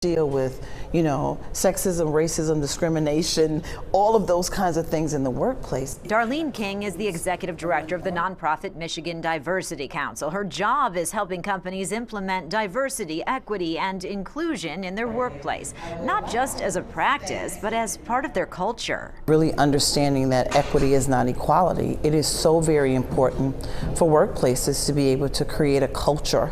deal with, sexism, racism, discrimination, all of those kinds of things in the workplace. Darlene King is the executive director of the nonprofit Michigan Diversity Council. Her job is helping companies implement diversity, equity, and inclusion in their workplace, not just as a practice, but as part of their culture. Really understanding that equity is not equality. It is so very important for workplaces to be able to create a culture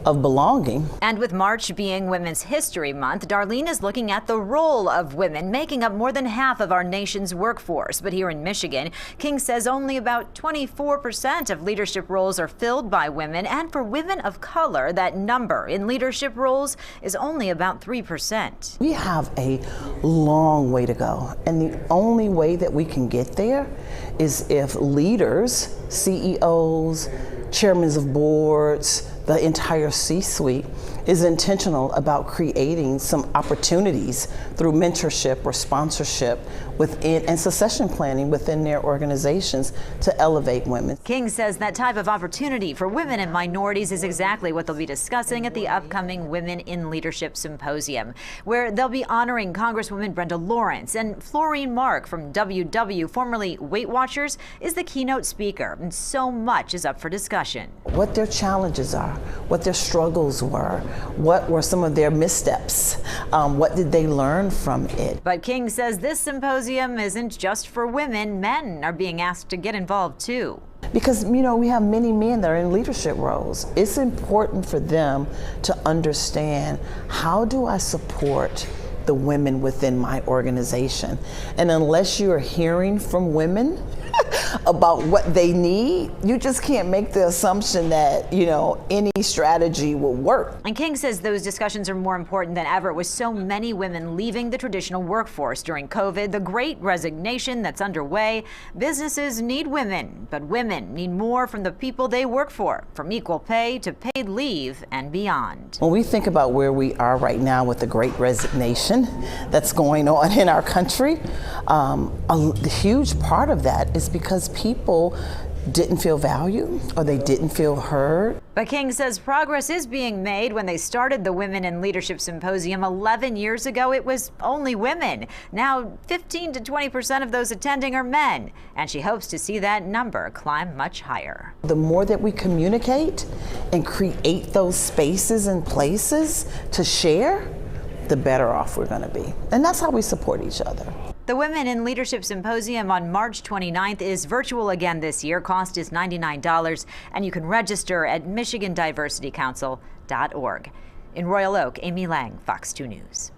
of belonging. And with March being Women's History Month, Darlene is looking at the role of women, making up more than half of our nation's workforce. But here in Michigan, King says only about 24% of leadership roles are filled by women, and for women of color, that number in leadership roles is only about 3%. We have a long way to go, and the only way that we can get there is if leaders, CEOs, chairmen of boards, the entire C-suite is intentional about creating some opportunities through mentorship or sponsorship within and succession planning within their organizations to elevate women. King says that type of opportunity for women and minorities is exactly what they'll be discussing at the upcoming Women in Leadership Symposium, where they'll be honoring Congresswoman Brenda Lawrence, and Florine Mark from WW, formerly Weight Watchers, is the keynote speaker, and so much is up for discussion. What their challenges are, what their struggles were, what were some of their missteps, what did they learn from it. But King says this symposium isn't just for women. Men are being asked to get involved too. Because, we have many men that are in leadership roles. It's important for them to understand, how do I support the women within my organization? And unless you're hearing from women about what they need, you just can't make the assumption that, any strategy will work. And King says those discussions are more important than ever, with so many women leaving the traditional workforce during COVID, the great resignation that's underway. Businesses need women, but women need more from the people they work for, from equal pay to paid leave and beyond. When we think about where we are right now with the great resignation that's going on in our country, a huge part of that is because people didn't feel valued or they didn't feel heard. But King says progress is being made. When they started the Women in Leadership Symposium 11 years ago, it was only women. Now 15 to 20% of those attending are men, and she hopes to see that number climb much higher. The more that we communicate and create those spaces and places to share, the better off we're going to be. And that's how we support each other. The Women in Leadership Symposium on March 29th is virtual again this year. Cost is $99, and you can register at michigandiversitycouncil.org. In Royal Oak, Amy Lang, Fox 2 News.